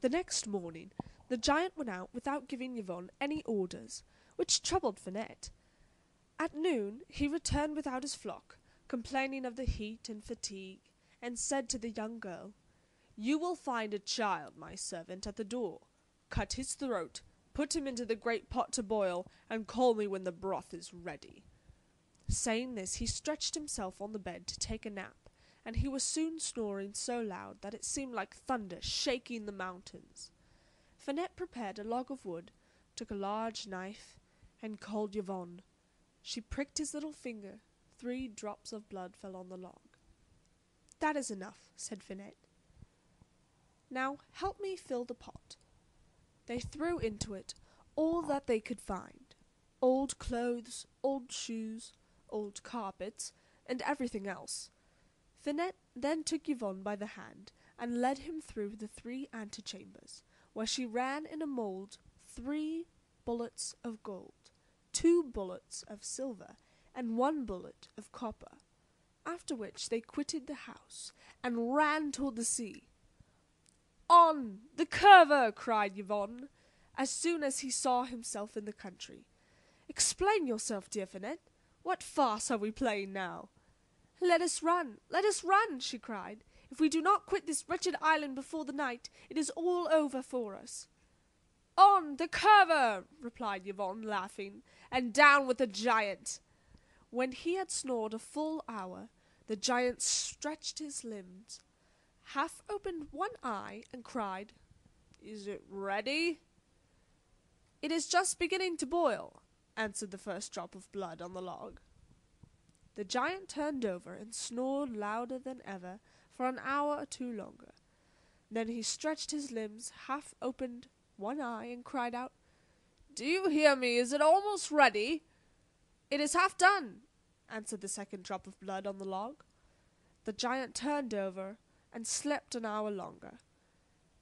The next morning, the giant went out without giving Yvon any orders, which troubled Finette. At noon he returned without his flock, complaining of the heat and fatigue, and said to the young girl, "You will find a child, my servant, at the door. Cut his throat, put him into the great pot to boil, and call me when the broth is ready." Saying this, he stretched himself on the bed to take a nap, and he was soon snoring so loud that it seemed like thunder shaking the mountains. Finette prepared a log of wood, took a large knife, and called Yvon. She pricked his little finger. 3 drops of blood fell on the log. "That is enough," said Finette. "Now help me fill the pot." They threw into it all that they could find, old clothes, old shoes, old carpets, and everything else. Finette then took Yvon by the hand and led him through the 3 antechambers, where she ran in a mould 3 bullets of gold, 2 bullets of silver, and 1 bullet of copper, after which they quitted the house and ran toward the sea. "On the curver!" cried Yvon, as soon as he saw himself in the country. "Explain yourself, dear Finette. What farce are we playing now?" Let us run," she cried. "If we do not quit this wretched island before the night, it is all over for us." "On the curver!" replied Yvon, laughing, "and down with the giant." When he had snored a full hour, the giant stretched his limbs, half opened one eye, and cried, "Is it ready?" "It is just beginning to boil," answered the first drop of blood on the log. The giant turned over and snored louder than ever for an hour or 2 longer. Then he stretched his limbs, half opened one eye, and cried out, "Do you hear me? Is it almost ready?" "It is half done," answered the second drop of blood on the log. The giant turned over and slept an hour longer.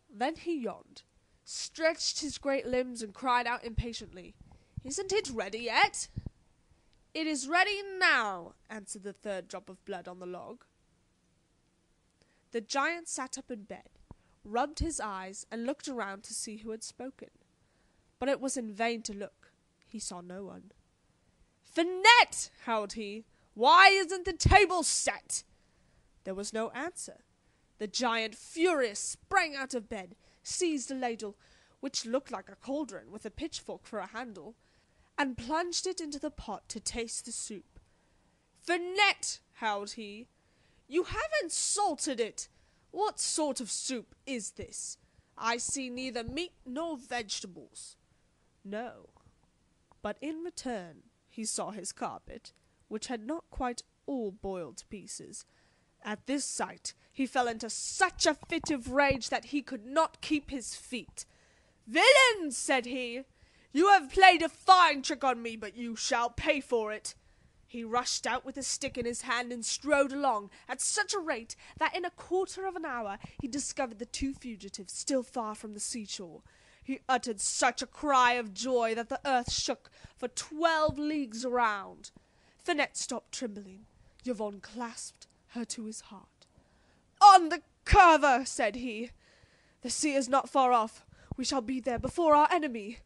Then he yawned, stretched his great limbs, and cried out impatiently, "Isn't it ready yet?" "It is ready now," answered the third drop of blood on the log. The giant sat up in bed, rubbed his eyes, and looked around to see who had spoken. But it was in vain to look. He saw no one. "Finette!" howled he. "Why isn't the table set?" There was no answer. The giant, furious, sprang out of bed, seized a ladle, which looked like a cauldron with a pitchfork for a handle, and plunged it into the pot to taste the soup. "Finette!" howled he. "You haven't salted it! What sort of soup is this? I see neither meat nor vegetables." No, but in return he saw his carpet, which had not quite all boiled to pieces. At this sight he fell into such a fit of rage that he could not keep his feet. "Villains!" said he, "you have played a fine trick on me, but you shall pay for it." He rushed out with a stick in his hand and strode along at such a rate that in a quarter of an hour he discovered the 2 fugitives still far from the seashore. He uttered such a cry of joy that the earth shook for 12 leagues around. Finette stopped trembling. Yvon clasped her to his heart. "On the curver!" said he. "The sea is not far off. We shall be there before our enemy."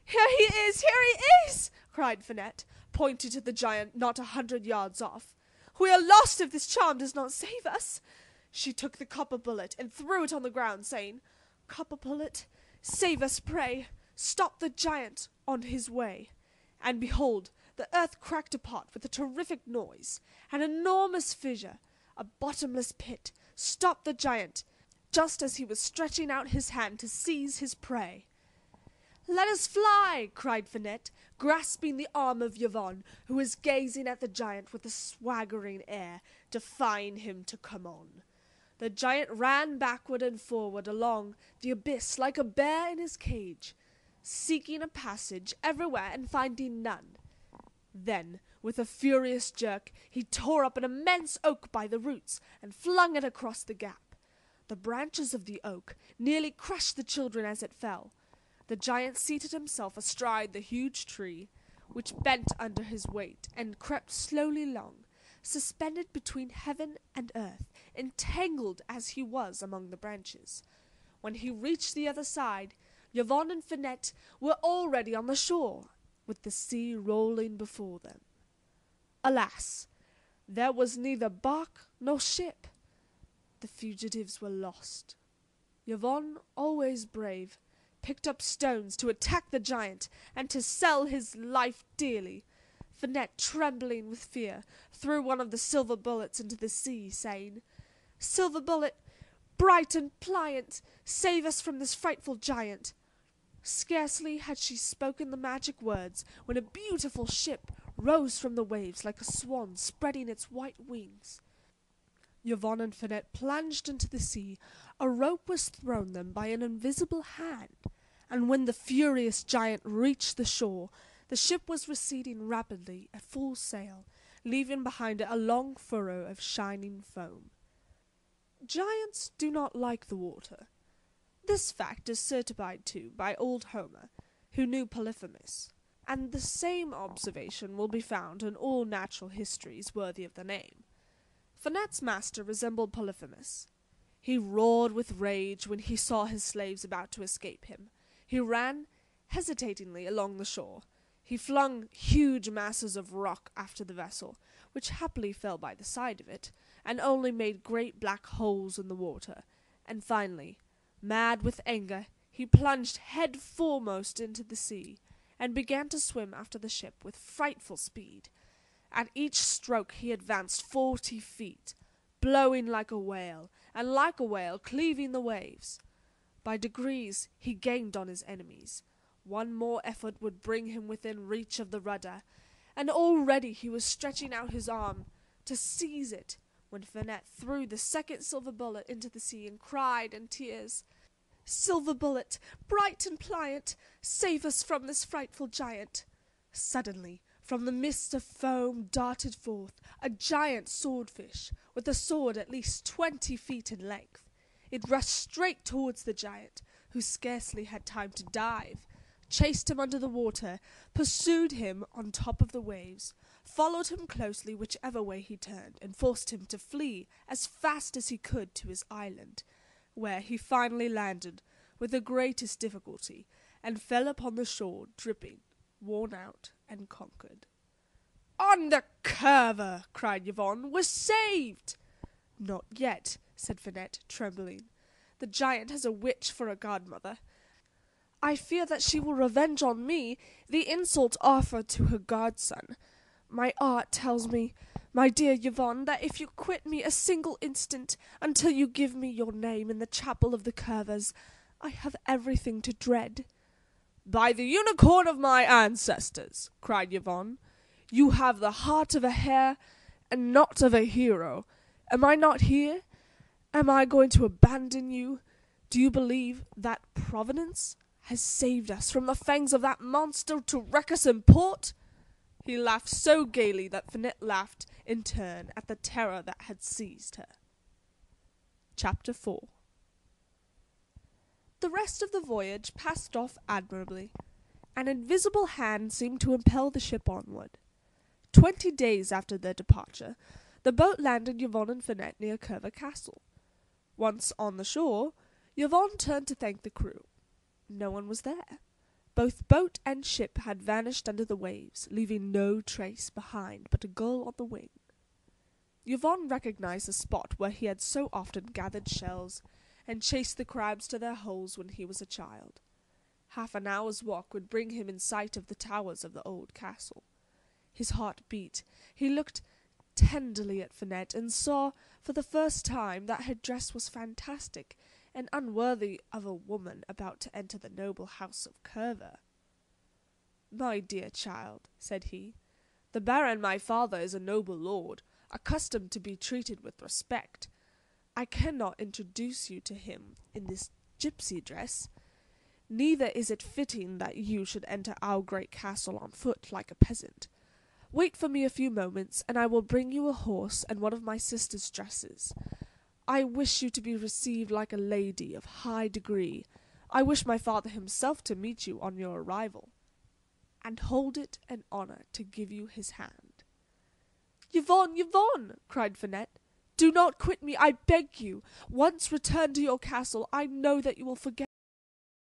"Here he is! Here he is!" cried Finette, pointing to the giant not 100 yards off. "We are lost if this charm does not save us." She took the copper bullet and threw it on the ground, saying, "Copper bullet, save us, pray. Stop the giant on his way." And behold, the earth cracked apart with a terrific noise. An enormous fissure, a bottomless pit, stopped the giant just as he was stretching out his hand to seize his prey. "Let us fly!" cried Finette, grasping the arm of Yvon, who was gazing at the giant with a swaggering air, defying him to come on. The giant ran backward and forward along the abyss like a bear in his cage, seeking a passage everywhere and finding none. Then, with a furious jerk, he tore up an immense oak by the roots and flung it across the gap. The branches of the oak nearly crushed the children as it fell. The giant seated himself astride the huge tree, which bent under his weight and crept slowly along, suspended between heaven and earth, entangled as he was among the branches. When he reached the other side, Yvon and Finette were already on the shore, with the sea rolling before them. Alas, there was neither bark nor ship. The fugitives were lost. Yvon, always brave, picked up stones to attack the giant and to sell his life dearly. Finette, trembling with fear, threw one of the silver bullets into the sea, saying, "Silver bullet, bright and pliant, save us from this frightful giant." Scarcely had she spoken the magic words when a beautiful ship rose from the waves like a swan spreading its white wings. Yvon and Finette plunged into the sea. A rope was thrown them by an invisible hand, and when the furious giant reached the shore, the ship was receding rapidly at full sail, leaving behind it a long furrow of shining foam. Giants do not like the water. This fact is certified too by old Homer, who knew Polyphemus, and the same observation will be found in all natural histories worthy of the name. Finette's master resembled Polyphemus. He roared with rage when he saw his slaves about to escape him. He ran hesitatingly along the shore. He flung huge masses of rock after the vessel, which happily fell by the side of it, and only made great black holes in the water. And finally, mad with anger, he plunged head foremost into the sea, and began to swim after the ship with frightful speed. At each stroke he advanced 40 feet, blowing like a whale, and like a whale cleaving the waves. By degrees he gained on his enemies. One more effort would bring him within reach of the rudder, and already he was stretching out his arm to seize it, when Finette threw the second silver bullet into the sea and cried in tears, "Silver bullet, bright and pliant, save us from this frightful giant." Suddenly, from the midst of foam darted forth a giant swordfish, with a sword at least 20 feet in length. It rushed straight towards the giant, who scarcely had time to dive, chased him under the water, pursued him on top of the waves, followed him closely whichever way he turned, and forced him to flee as fast as he could to his island, where he finally landed with the greatest difficulty, and fell upon the shore dripping, worn out, and conquered. "On the Curver!" cried Yvon. "We're saved!" "Not yet," said Finette, trembling. "The giant has a witch for a godmother. I fear that she will revenge on me the insult offered to her godson. My art tells me, my dear Yvon, that if you quit me a single instant until you give me your name in the chapel of the Curvers, I have everything to dread." "By the unicorn of my ancestors," cried Yvon, "you have the heart of a hare and not of a hero. Am I not here? Am I going to abandon you? Do you believe that Providence has saved us from the fangs of that monster to wreck us in port?" He laughed so gaily that Finette laughed in turn at the terror that had seized her. Chapter 4. The rest of the voyage passed off admirably. An invisible hand seemed to impel the ship onward. 20 days after their departure, the boat landed Yvon and Finette near Curver Castle. Once on the shore, Yvon turned to thank the crew. No one was there. Both boat and ship had vanished under the waves, leaving no trace behind but a gull on the wing. Yvon recognized the spot where he had so often gathered shells and chased the crabs to their holes when he was a child. Half an hour's walk would bring him in sight of the towers of the old castle. His heart beat. He looked tenderly at Finette and saw for the first time that her dress was fantastic and unworthy of a woman about to enter the noble house of Curver. "My dear child," said he, "the Baron my father is a noble lord, accustomed to be treated with respect. I cannot introduce you to him in this gipsy dress. Neither is it fitting that you should enter our great castle on foot like a peasant. Wait for me a few moments, and I will bring you a horse and one of my sister's dresses. I wish you to be received like a lady of high degree. I wish my father himself to meet you on your arrival, and hold it an honour to give you his hand." "Yvon, Yvon!" cried Finette. Do not quit me, I beg you. Once return to your castle, I know that you will forget